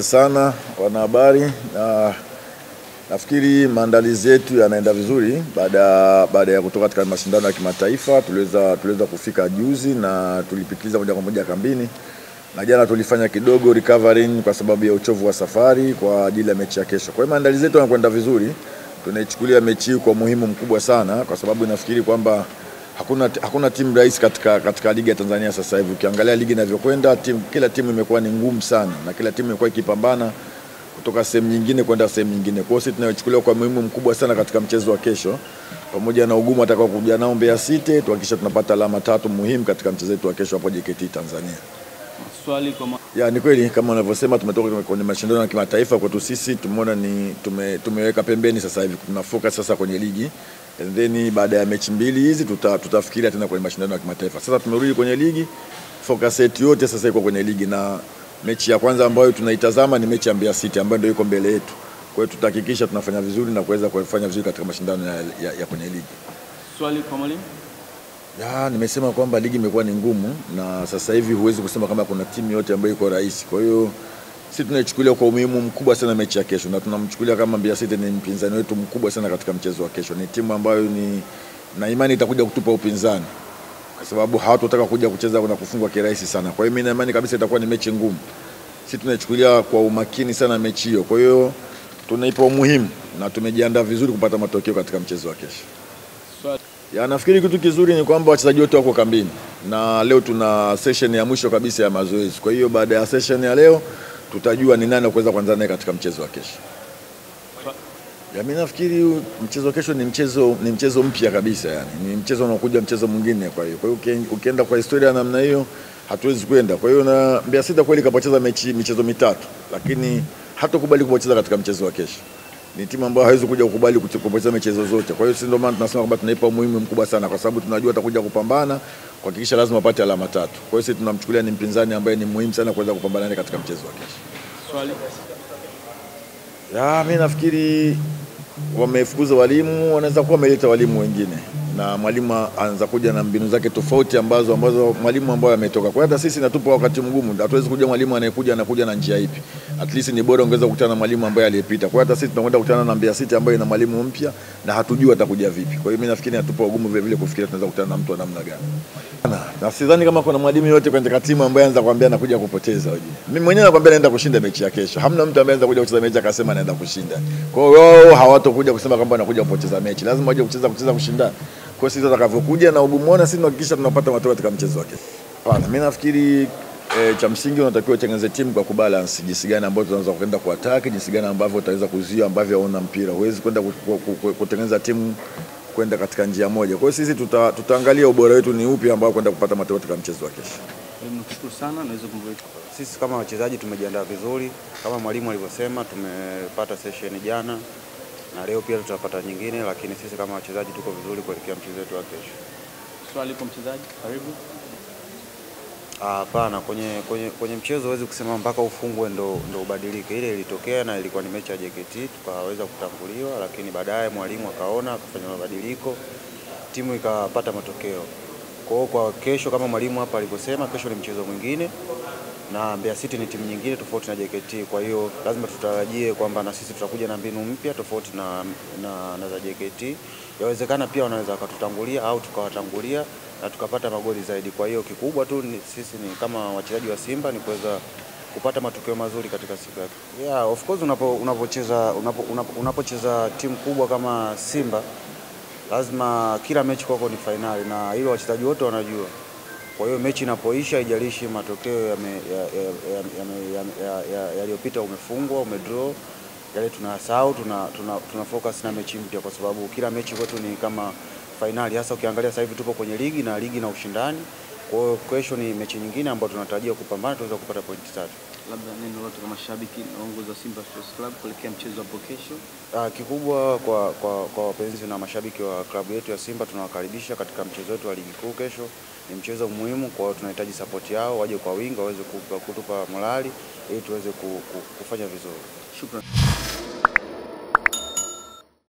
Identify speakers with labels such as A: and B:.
A: Sana wanahabari, na nafikiri maandalizi yetu yanaenda vizuri baada ya kutoka katika mashindano ya kimataifa. Tuliweza kufika juzi na tulipitiliza moja kwa moja kambini, na jana tulifanya kidogo recovering kwa sababu ya uchovu wa safari kwa ajili ya mechi ya kesho. Kwa hiyo maandalizi yetu yanakwenda vizuri. Tunaichukulia mechi hii kwa muhimu mkubwa sana, kwa sababu nafikiri kwamba hakuna timu rahisi katika ligi ya Tanzania sasa hivi. Ukiangalia ligi inavyokwenda, kila timu imekuwa ni ngumu sana, na kila timu imekuwa ikipambana kutoka sehemu nyingine kwenda sehemu nyingine. Kwa hiyo sisi tunaichukulia kwa muhimu mkubwa sana katika mchezo wa kesho, pamoja na ugumu atakao kuja nao Mbeya City, tuhakikisha tunapata alama 3 muhimu katika mchezo wetu wa kesho hapo JKT Tanzania.
B: Swali kama
A: ni kweli kama unavyosema, tumetoka kwenye mashindano ya kimataifa. Kwetu sisi tumeona tumeweka pembeni sasa hivi, tuna focus sasa kwenye ligi, and then baada ya mechi mbili hizi tutafikiria tena kwenye mashindano ya kimataifa. Sasa tumerudi kwenye ligi, focus yetu yote sasa iko kwenye ligi, na mechi ya kwanza ambayo tunaitazama ni mechi ya Mbeya City ambayo ndio iko mbele yetu. Kwa hiyo tutahakikisha tunafanya vizuri na kuweza kufanya vizuri katika mashindano ya kwenye ligi.
B: Swali kwa mwalimu?
A: Nimesema kwamba ligi imekuwa ni ngumu, na sasa hivi huwezi kusema kama kuna timu yote ambayo iko rahisi. Kwa hiyo sisi tunaichukulia kwa umuhimu mkubwa sana mechi ya kesho, na tunamchukulia kama Mbeya City ni mpinzani wetu mkubwa sana katika mchezo wa kesho. Ni timu ambayo na imani itakuja kutupa upinzani, kwa sababu hawatotaka kuja kucheza na kufungwa kirahisi sana. Kwa hiyo mimi na imani kabisa itakuwa ni mechi ngumu. Sisi tunaichukulia kwa umakini sana mechi hiyo. Kwa hiyo tunaipa umuhimu na tumejiandaa vizuri kupata matokeo katika mchezo wa kesho. Nafikiri kitu kizuri ni kwamba wachezaji wote wako kambini, na leo tuna session ya mwisho kabisa ya mazoezi. Kwa hiyo baada ya session ya leo tutajua ni nani kuweza kuanza naye katika mchezo wa kesho. Mimi nafikiri mchezo wa kesho ni mchezo mpya kabisa, ni mchezo unaokuja, mchezo mwingine. Kwa hiyo ukienda kwa historia namna hiyo hatuwezi kwenda. Kwa hiyo na Mbeya City kweli kapoteza michezo mitatu, lakini hatakubali kupoteza katika mchezo wa kesho. Ni timu ambayo haiwezi kuja kukubali kupoteza michezo zote. Kwa hiyo sisi ndio maana tunasema kwamba tunaipa umuhimu mkubwa sana, kwa sababu tunajua atakuja kupambana kuhakikisha lazima apate alama 3. Kwa hiyo sisi tunamchukulia ni mpinzani ambaye ni muhimu sana kuweza kupambana naye katika mchezo wa kesho.
B: Swali?
A: Mimi nafikiri wamefukuza walimu, wanaweza kuwa wameleta walimu wengine, na mwalimu anaanza kuja na mbinu zake tofauti ambazo mwalimu ambaye ametoka. Kwa hata sisi natupa wakati mgumu, hatuwezi kuja mwalimu anakuja na njia ipi. At least ni bora ungeweza kukutana na mwalimu ambaye aliyepita. Kwa hata sisi tunakwenda kukutana na Mbeya City ambaye ina mwalimu mpya na hatujui atakuja vipi. Kwa hiyo mimi nafikiri natupa ugumu vile vile kufikiria tunaweza kukutana na mtu wa namna gani. Na sidhani kama kuna mwalimu yote kwenye timu ambaye anaanza kuambia anakuja kupoteza. Mimi mwenyewe nakwambia naenda kushinda mechi ya kesho. Hamna mtu ambaye anaanza kuja kucheza mechi akasema anaenda kushinda. Kwa hiyo wao hawatakuja kusema kwamba anakuja kupoteza mechi. Lazima waje kucheza kushinda. Kwa sisi tutakavyokuja na ugumu, sisi tunahakikisha tunapata matokeo katika mchezo wake. Mimi nafikiri cha msingi unatakiwa utengeneze timu kwa kubalance, jinsi gani ambayo tunaweza kwenda kwa attack, jinsi gani ambavyo utaweza kuzuia ambavyo hauna mpira. Huwezi kwenda kutengeneza timu kwenda katika njia moja. Kwa hiyo sisi tutaangalia ubora wetu ni upi ambao kwenda kupata matokeo katika mchezo wa kesho.
B: Nikushukuru sana, naweza kumweka.
C: Sisi kama wachezaji tumejiandaa vizuri, kama mwalimu alivyosema, tumepata session jana na leo pia tutapata nyingine, lakini sisi kama wachezaji tuko vizuri kuelekea mchezo wetu wa kesho.
B: Swali kwa mchezaji, karibu.
C: Hapana, kwenye mchezo huwezi kusema mpaka ufungwe ndo ubadilike. Ile ilitokea na ilikuwa ni mechi ya JKT, tukaweza kutambuliwa, lakini baadaye mwalimu akaona akafanya mabadiliko, timu ikapata matokeo. Kwa kesho kama mwalimu hapa alivyosema, kesho ni mchezo mwingine na Mbeya City ni timu nyingine tofauti na JKT. Kwa hiyo lazima tutarajie kwamba na sisi tutakuja na mbinu mpya tofauti na za JKT. Yawezekana pia wanaweza wakatutangulia au tukawatangulia na tukapata magoli zaidi. Kwa hiyo kikubwa tu sisi ni kama wachezaji wa Simba ni kuweza kupata matokeo mazuri katika siku yake. Of course unapocheza timu kubwa kama Simba lazima kila mechi kwako ni finali, na hilo wachezaji wote wanajua. Kwa hiyo mechi inapoisha, haijalishi matokeo yaliyopita, umefungwa, umedraw, yale tunasahau, tuna focus na mechi mpya, kwa sababu kila mechi kwetu ni kama finali. Hasa ukiangalia sasa hivi tupo kwenye ligi na ushindani. Kwa hiyo kesho ni mechi nyingine ambayo tunatarajia kupambana, tuweza kupata pointi 3.
B: Labda neno lote kama mashabiki na uongozi wa Simba Sports Club kuelekea mchezo hapo kesho?
C: Kikubwa kwa wapenzi na mashabiki wa klabu yetu ya Simba, tunawakaribisha katika mchezo wetu wa ligi kuu kesho. Ni mchezo muhimu, kwa hiyo tunahitaji support yao, waje kwa wingi waweze kutupa morali ili tuweze kufanya vizuri.
B: Shukrani.